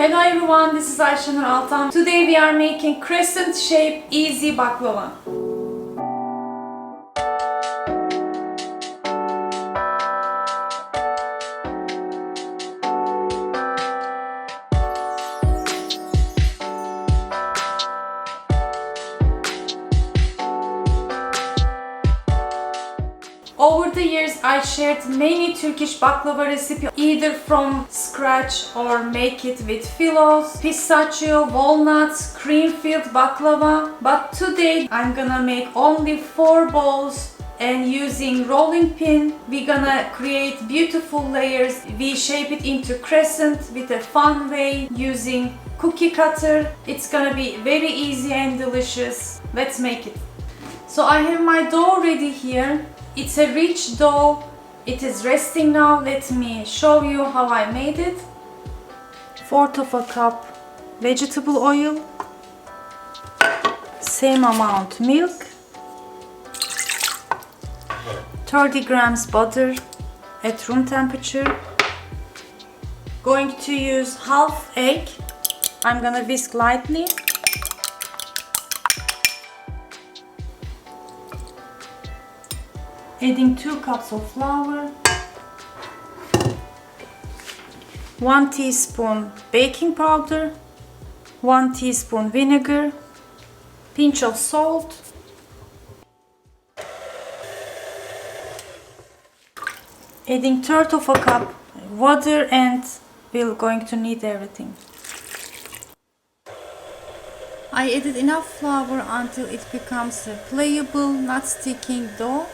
Hello everyone, this is Ayşenur Altan. Today we are making crescent shape easy baklava. Over the years, I shared many Turkish baklava recipes, either from scratch or make it with fillers, pistachio, walnuts, cream-filled baklava. But today, I'm gonna make only 4 balls, and using rolling pin, we're gonna create beautiful layers. We shape it into crescent with a fun way using cookie cutter. It's gonna be very easy and delicious. Let's make it. So I have my dough ready here. It's a rich dough. It is resting now. Let me show you how I made it. 1/4 of a cup vegetable oil, same amount milk, 30 grams butter at room temperature. Going to use half egg. I'm gonna whisk lightly. Adding 2 cups of flour, 1 teaspoon baking powder, 1 teaspoon vinegar, pinch of salt, adding 1/3 of a cup water, and we're going to knead everything. I added enough flour until it becomes a pliable, not sticking dough.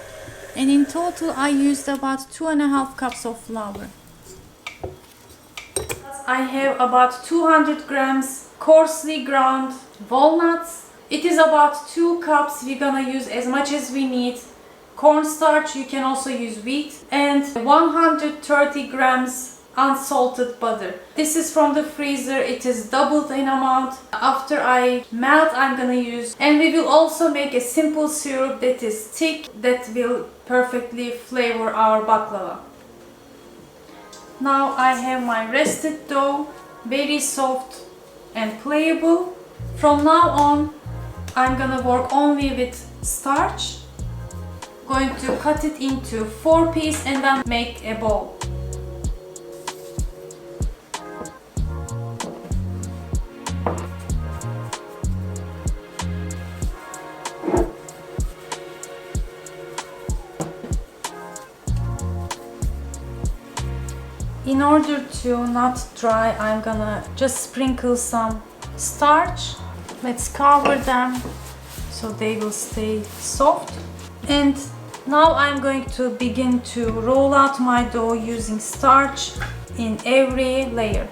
And in total, I used about 2.5 cups of flour. I have about 200 grams coarsely ground walnuts. It is about 2 cups. We're gonna use as much as we need. Cornstarch, you can also use wheat. And 130 grams unsalted butter. This is from the freezer. It is doubled in amount. After I melt, I'm gonna use, and we will also make a simple syrup that is thick, that will perfectly flavor our baklava. Now I have my rested dough, very soft and pliable. From now on, I'm gonna work only with starch. Going to cut it into 4 pieces and then make a ball. In order to not dry, I'm gonna just sprinkle some starch. Let's cover them so they will stay soft. And now I'm going to begin to roll out my dough using starch in every layer.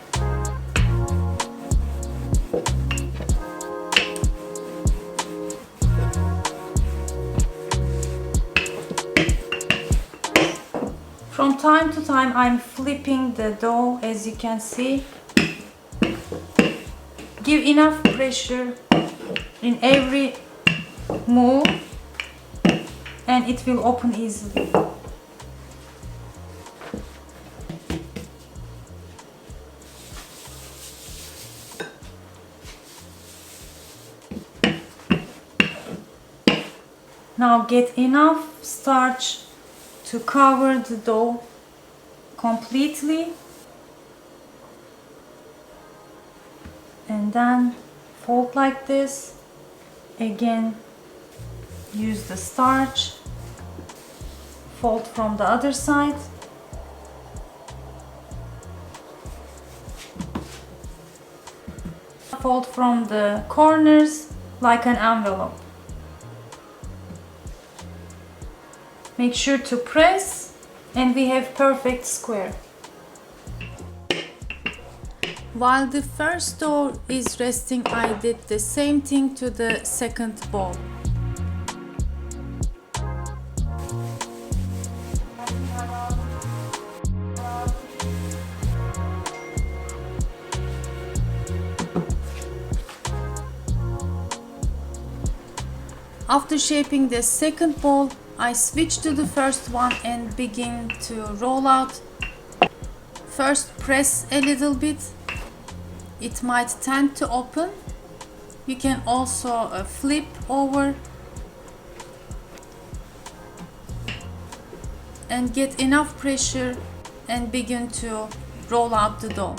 From time to time, I'm flipping the dough, as you can see. Give enough pressure in every move and it will open easily. Now get enough starch to cover the dough completely, and then fold like this. Again, use the starch, fold from the other side, fold from the corners like an envelope. Make sure to press, and we have perfect square. While the first dough is resting, I did the same thing to the second ball. After shaping the second ball, I switch to the first one and begin to roll out. First press a little bit. it might tend to open. You can also flip over and get enough pressure and begin to roll out the dough.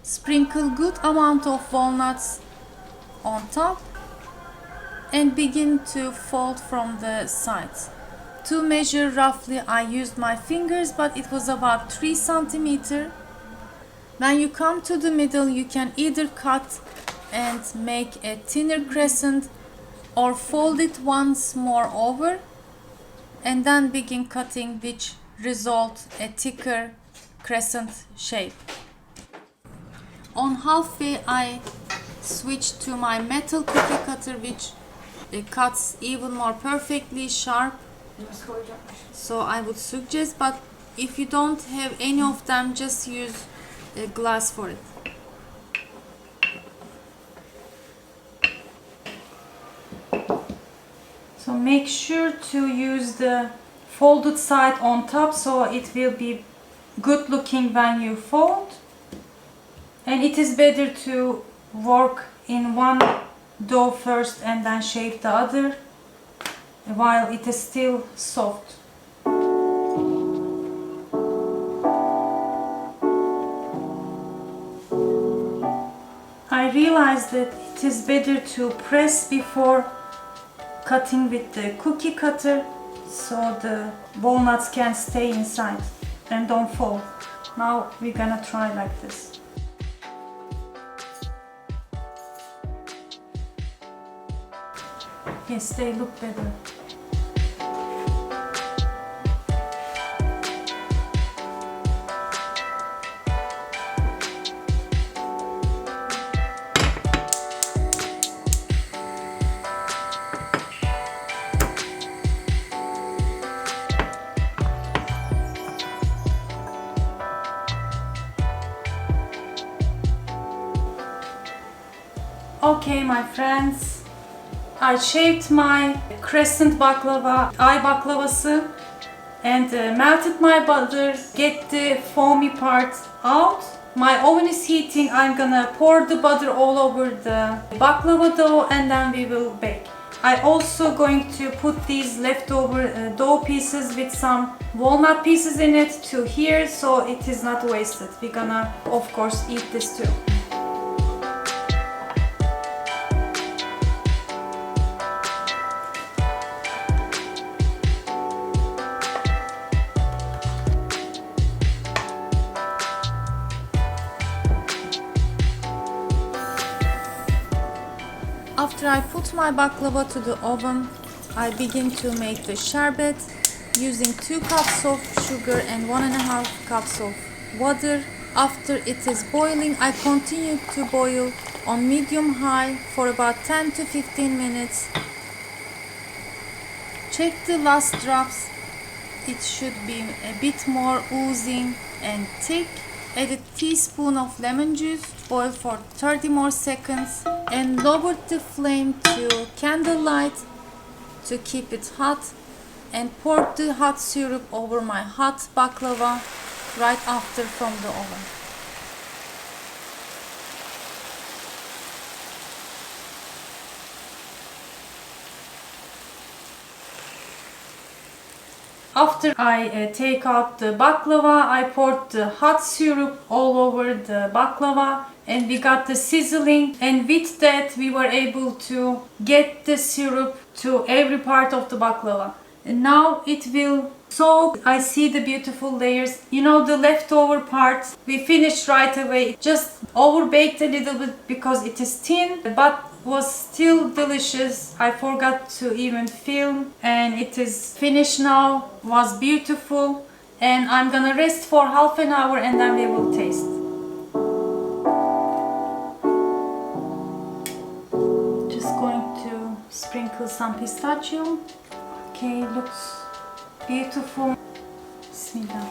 Sprinkle good amount of walnuts on top and begin to fold from the sides. To measure roughly, I used my fingers, but it was about 3 centimeters. When you come to the middle, you can either cut and make a thinner crescent or fold it once more over and then begin cutting, which result a thicker crescent shape. On halfway, I switched to my metal cookie cutter, which cuts even more perfectly sharp. So I would suggest, but if you don't have any of them, just use a glass for it. So make sure to use the folded side on top, so it will be good looking when you fold. And it is better to work in one dough first and then shape the other while it is still soft. I realized that it is better to press before cutting with the cookie cutter so the walnuts can stay inside and don't fall. Now we're gonna try like this. Yes, they look better. Okay, my friends, I shaped my crescent baklava, ay baklavası, and melted my butter, get the foamy part out. My oven is heating. I'm gonna pour the butter all over the baklava dough and then we will bake. I also going to put these leftover dough pieces with some walnut pieces in it to here, so it is not wasted. We're gonna, of course, eat this too. After I put my baklava to the oven, I begin to make the sherbet using 2 cups of sugar and 1.5 cups of water. After it is boiling, I continue to boil on medium-high for about 10 to 15 minutes. Check the last drops. It should be a bit more oozing and thick. Add a teaspoon of lemon juice, boil for 30 more seconds and lower the flame to candlelight to keep it hot, and pour the hot syrup over my hot baklava right after from the oven. After I take out the baklava, I poured the hot syrup all over the baklava and we got the sizzling, and with that we were able to get the syrup to every part of the baklava. And now it will soak. I see the beautiful layers. You know, the leftover part we finished right away. Just over baked a little bit because it is thin, but was still delicious. I forgot to even film, and it is finished now. Was beautiful, and I'm gonna rest for half an hour and then we will taste. Just going to sprinkle some pistachio. Okay, looks beautiful. Bismillah.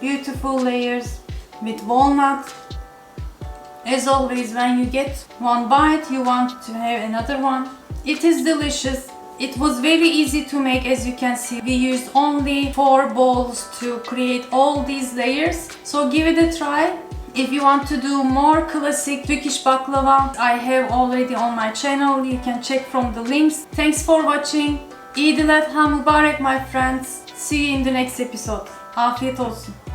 Beautiful layers with walnut As always, when you get one bite, you want to have another one. It is delicious. It was very easy to make, as you can see. We used only 4 bowls to create all these layers. So give it a try. If you want to do more classic Turkish baklava, I have already on my channel. You can check from the links. Thanks for watching. Eid el Adha Mubarak, my friends. See you in the next episode. Afiyet olsun.